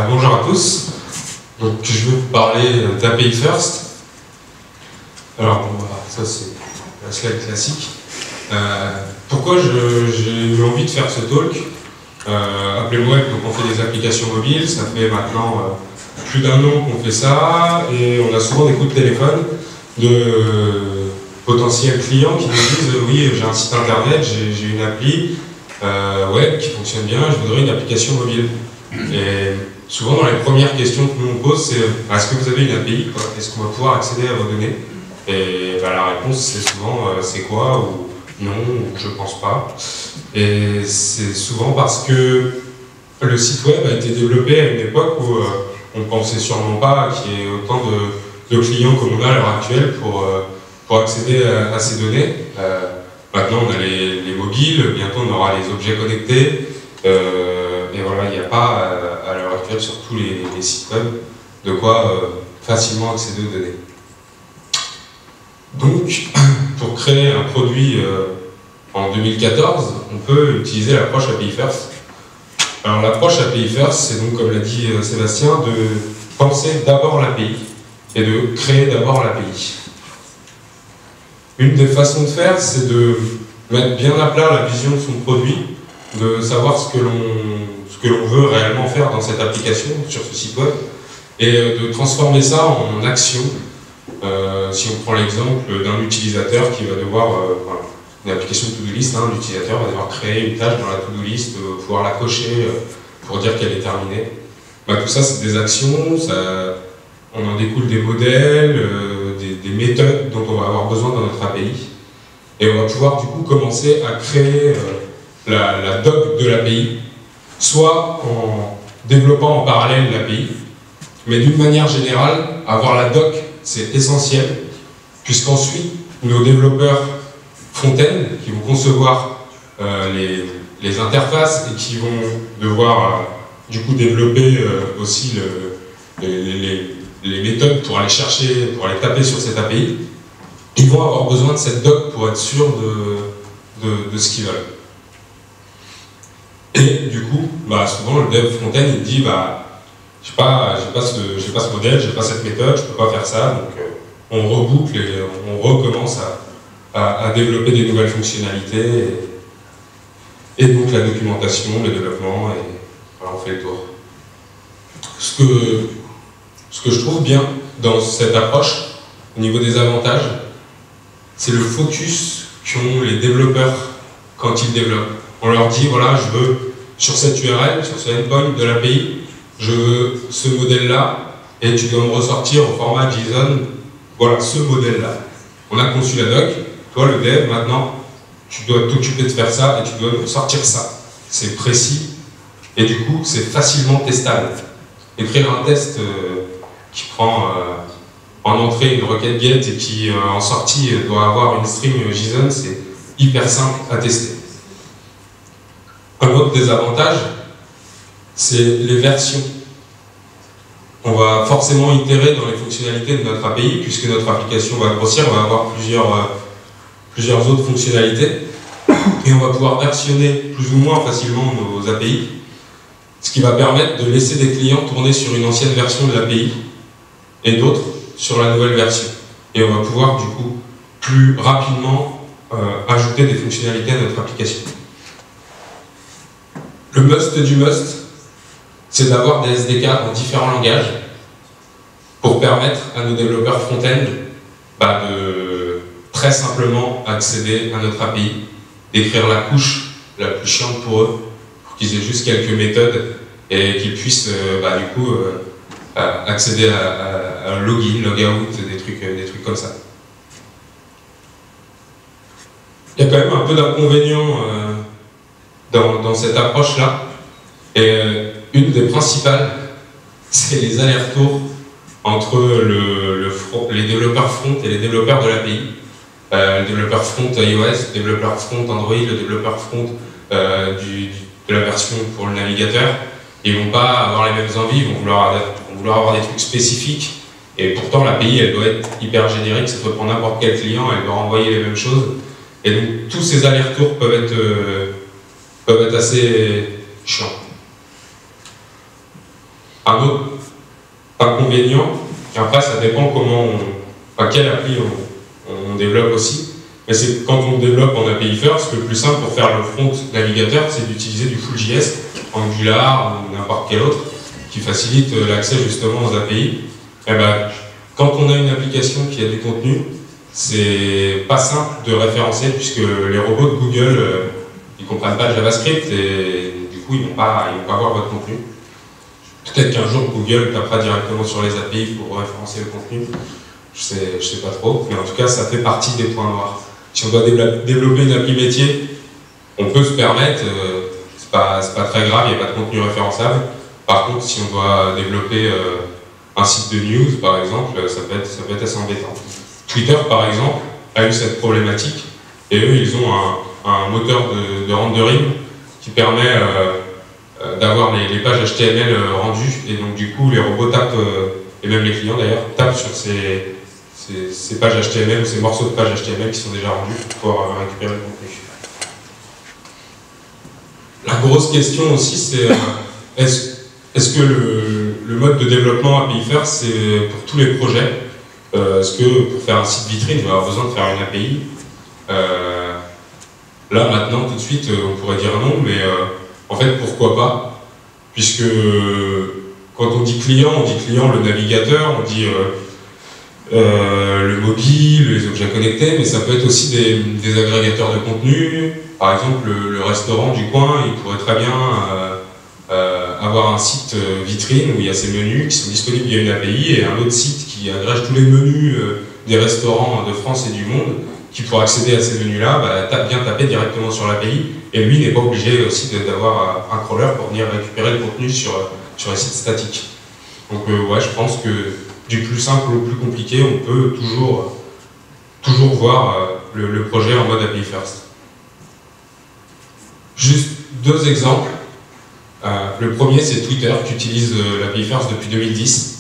Bonjour à tous. Donc, je vais vous parler d'API First. Alors, bon, ça c'est la slide classique. Pourquoi j'ai eu envie de faire ce talk? Applez Web, donc on fait des applications mobiles, ça fait maintenant plus d'un an qu'on fait ça, et on a souvent des coups de téléphone de potentiels clients qui nous disent oui, j'ai un site internet, j'ai une appli web qui fonctionne bien, je voudrais une application mobile. Et souvent dans les premières questions que nous on pose, c'est est-ce que vous avez une API? Est-ce qu'on va pouvoir accéder à vos données? Et la réponse c'est souvent c'est quoi, ou non, ou je pense pas. Et c'est souvent parce que le site web a été développé à une époque où on pensait sûrement pas qu'il y ait autant de clients comme on a à l'heure actuelle pour accéder à ces données. Maintenant on a les mobiles, bientôt on aura les objets connectés, et voilà, il n'y a pas à l'heure actuelle sur tous les sites web de quoi facilement accéder aux données. Donc, pour créer un produit en 2014, on peut utiliser l'approche API First. Alors l'approche API First, c'est donc, comme l'a dit Sébastien, de penser d'abord l'API et de créer d'abord l'API. Une des façons de faire, c'est de mettre bien à plat la vision de son produit, de savoir ce que l'on veut réellement faire dans cette application, sur ce site web, et de transformer ça en action. Si on prend l'exemple d'un utilisateur qui va devoir, une application de to-do list, l'utilisateur va devoir créer une tâche dans la to-do list, pouvoir la cocher pour dire qu'elle est terminée. Tout ça, c'est des actions, on en découle des modèles, des méthodes dont on va avoir besoin dans notre API. Et on va pouvoir du coup commencer à créer la doc de l'API, soit en développant en parallèle l'API, mais d'une manière générale, avoir la doc, c'est essentiel, puisqu'ensuite, nos développeurs front-end, qui vont concevoir les interfaces et qui vont devoir du coup développer aussi les méthodes pour aller chercher, pour aller taper sur cette API, ils vont avoir besoin de cette doc pour être sûrs de ce qu'ils veulent. Et du coup, souvent le dev front-end il dit j'ai pas ce modèle, j'ai pas cette méthode, je peux pas faire ça, donc on reboucle et on recommence à développer des nouvelles fonctionnalités et donc la documentation, le développement, et voilà, on fait le tour. Ce que je trouve bien dans cette approche, au niveau des avantages, c'est le focus qu'ont les développeurs quand ils développent. On leur dit, voilà, je veux, sur cette URL, sur ce endpoint de l'API, je veux ce modèle-là, et tu dois me ressortir au format JSON, voilà, ce modèle-là. On a conçu la doc, toi le dev, maintenant, tu dois t'occuper de faire ça, et tu dois me sortir ça. C'est précis, et du coup, c'est facilement testable. Écrire un test qui prend en entrée une requête get et qui en sortie doit avoir une string JSON, c'est hyper simple à tester. Un autre désavantage, c'est les versions. On va forcément itérer dans les fonctionnalités de notre API, puisque notre application va grossir, on va avoir plusieurs autres fonctionnalités, et on va pouvoir versionner plus ou moins facilement nos API, ce qui va permettre de laisser des clients tourner sur une ancienne version de l'API, et d'autres sur la nouvelle version. Et on va pouvoir du coup plus rapidement ajouter des fonctionnalités à notre application. Le must du must, c'est d'avoir des SDK en différents langages pour permettre à nos développeurs front-end de très simplement accéder à notre API, d'écrire la couche la plus chiante pour eux, pour qu'ils aient juste quelques méthodes et qu'ils puissent du coup accéder à login, logout, des trucs comme ça. Il y a quand même un peu d'inconvénients dans cette approche-là, et une des principales, c'est les allers-retours entre les développeurs front et les développeurs de l'API. Le développeur front iOS, le développeur front Android, le développeur front de la version pour le navigateur, ils vont pas avoir les mêmes envies, ils vont vouloir avoir des trucs spécifiques, et pourtant l'API elle doit être hyper générique, ça peut prendre n'importe quel client, elle doit renvoyer les mêmes choses, et donc tous ces allers-retours peuvent être assez chiants. inconvénients. Après, ça dépend quelle appli on développe aussi. Mais c'est quand on développe en API First, le plus simple pour faire le front navigateur, c'est d'utiliser du Full.js, Angular ou n'importe quel autre, qui facilite l'accès justement aux API. Et ben, quand on a une application qui a des contenus, c'est pas simple de référencer, puisque les robots de Google, ils comprennent pas le JavaScript et du coup ils vont pas voir votre contenu. Peut-être qu'un jour Google tapera directement sur les API pour référencer le contenu, je sais pas trop, mais en tout cas ça fait partie des points noirs. Si on doit développer une appli métier, on peut se permettre, c'est pas très grave, il n'y a pas de contenu référençable. Par contre, si on doit développer un site de news, par exemple, ça peut être assez embêtant. Twitter, par exemple, a eu cette problématique, et eux, ils ont un moteur de rendering qui permet d'avoir les pages HTML rendues, et donc du coup, les robots tapent, et même les clients d'ailleurs, tapent sur ces pages HTML ou ces morceaux de pages HTML qui sont déjà rendus pour pouvoir récupérer le contenu. La grosse question aussi, c'est est-ce que le mode de développement API First, c'est pour tous les projets? Est-ce que pour faire un site vitrine, on va avoir besoin de faire une API? Là, maintenant, tout de suite, on pourrait dire non, mais en fait, pourquoi pas? Puisque quand on dit client, le navigateur, on dit le mobile, les objets connectés, mais ça peut être aussi des agrégateurs de contenu. Par exemple, le restaurant du coin, il pourrait très bien avoir un site vitrine où il y a ces menus qui sont disponibles via une API et un autre site qui agrège tous les menus des restaurants de France et du monde, qui pour accéder à ces menus-là, vient taper directement sur l'API, et lui n'est pas obligé aussi d'avoir un crawler pour venir récupérer le contenu sur les sites statiques. Donc ouais, je pense que du plus simple au plus compliqué, on peut toujours voir le projet en mode API First. Juste deux exemples. Le premier, c'est Twitter, qui utilise l'API First depuis 2010.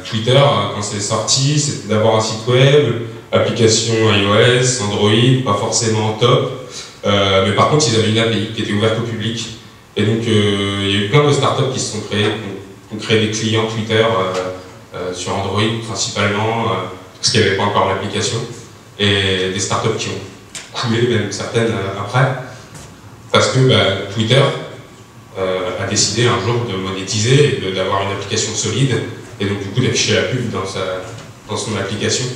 Twitter, quand c'est sorti, c'était d'avoir un site web, application iOS, Android, pas forcément top, mais par contre, ils avaient une API qui était ouverte au public. Et donc, il y a eu plein de startups qui se sont créées, qui ont créé des clients Twitter sur Android principalement, parce qu'il n'y avait pas encore l'application, et des startups qui ont coulé, même certaines après, parce que Twitter a décidé un jour de monétiser et d'avoir une application solide, et donc du coup d'afficher la pub dans son application,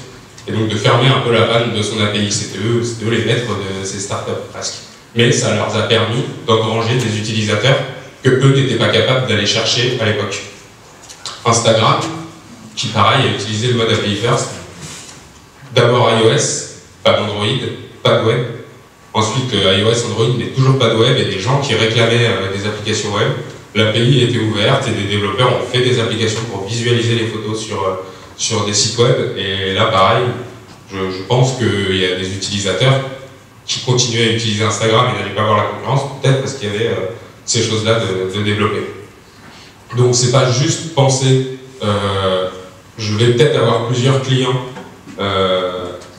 et donc de fermer un peu la vanne de son API. C'était eux les maîtres de ces startups presque. Mais ça leur a permis d'engranger des utilisateurs que eux n'étaient pas capables d'aller chercher à l'époque. Instagram, qui pareil a utilisé le mode API First, d'abord iOS, pas d'Android, pas de web. Ensuite, iOS, Android, mais toujours pas de web, et des gens qui réclamaient des applications web. L'API était ouverte et des développeurs ont fait des applications pour visualiser les photos sur des sites web. Et là, pareil, je pense qu'il y a des utilisateurs qui continuaient à utiliser Instagram et n'allaient pas voir la concurrence, peut-être parce qu'il y avait ces choses-là de développer. Donc, c'est pas juste penser, je vais peut-être avoir plusieurs clients,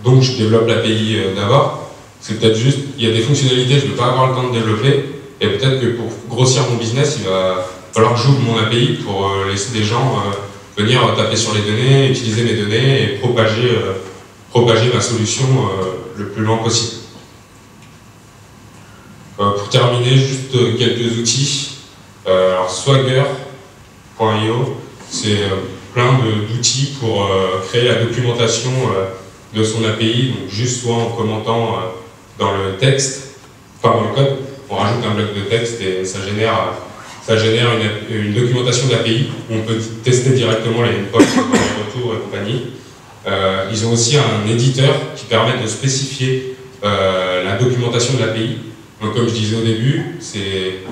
donc je développe l'API d'abord. C'est peut-être juste, il y a des fonctionnalités, je ne vais pas avoir le temps de développer, et peut-être que pour grossir mon business, il va falloir que j'ouvre mon API pour laisser des gens venir taper sur les données, utiliser mes données et propager ma solution le plus loin possible. Pour terminer, juste quelques outils. Alors Swagger.io, c'est plein d'outils pour créer la documentation de son API, donc juste soit en commentant dans le texte, enfin dans le code, on rajoute un bloc de texte et ça génère une documentation d'API où on peut tester directement les endpoints, les retours et compagnie. Ils ont aussi un éditeur qui permet de spécifier la documentation de l'API. Donc comme je disais au début,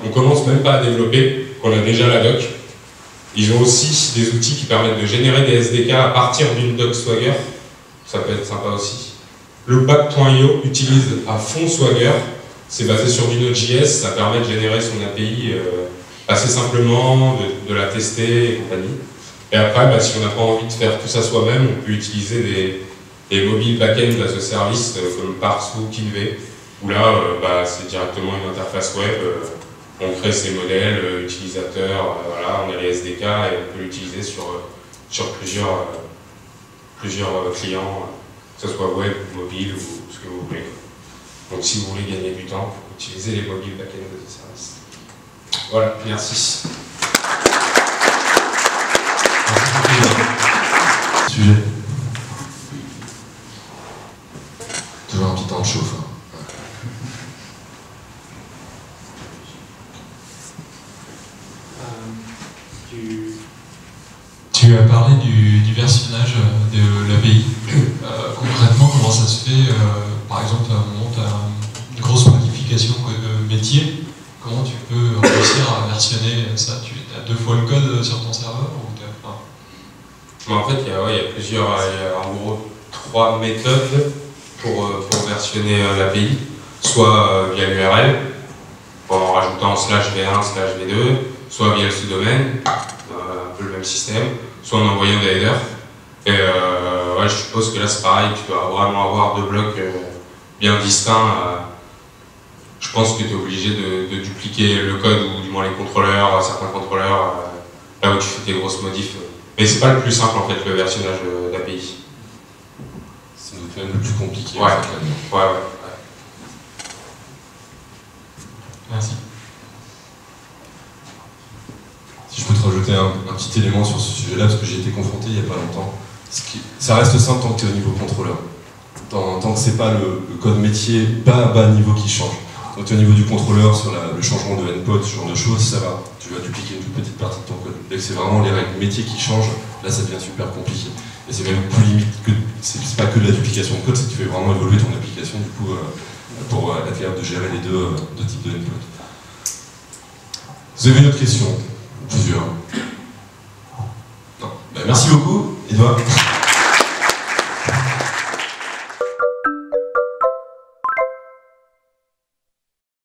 on commence même pas à développer, qu'on a déjà la doc. Ils ont aussi des outils qui permettent de générer des SDK à partir d'une doc Swagger. Ça peut être sympa aussi. Loopback.io utilise à fond Swagger. C'est basé sur du Node.js, ça permet de générer son API assez simplement, de la tester et compagnie. Et après, si on n'a pas envie de faire tout ça soi-même, on peut utiliser des mobiles back-end as a service comme Parse ou Kinvey, où là, c'est directement une interface web On crée ces modèles utilisateurs, voilà, on a les SDK et on peut l'utiliser sur plusieurs clients, que ce soit web, mobile ou ce que vous voulez. Donc si vous voulez gagner du temps, utilisez les mobiles back-end de ces services. Voilà, merci. Sujet. Toujours un petit temps de chauffe. Tu as parlé du versionnage de l'API. Concrètement, comment ça se fait? Par exemple, on monte une grosse modification de métier. Comment tu peux réussir à versionner ça? Tu as 2 fois le code sur ton serveur ou En fait, il y a plusieurs, en gros 3 méthodes pour versionner l'API. Soit via l'URL, en rajoutant /v1/v2, soit via le sous-domaine, un peu le même système, soit en envoyant des headers. Et ouais, je suppose que là c'est pareil, tu dois vraiment avoir 2 blocs bien distincts. Je pense que tu es obligé de dupliquer le code, ou du moins les contrôleurs, certains contrôleurs, là où tu fais tes grosses modifs. Mais c'est pas le plus simple en fait, le versionnage d'API. C'est même le plus compliqué. Ouais. Ouais. Merci. Si je peux te rajouter un petit élément sur ce sujet-là, parce que j'ai été confronté il n'y a pas longtemps. Ça reste simple tant que tu es au niveau contrôleur. Tant que c'est pas le code métier bas niveau qui change. Donc au niveau du contrôleur, sur le changement de endpoint, ce genre de choses, ça va. Tu vas dupliquer une toute petite partie de ton code. Dès que c'est vraiment les règles métiers qui changent, là ça devient super compliqué. Et c'est même plus limite que. C'est pas que de la duplication de code, c'est que tu fais vraiment évoluer ton application du coup pour être capable de gérer les deux types de endpoint. Vous avez une autre question? Plusieurs. Non. Bah, merci beaucoup, Edouard.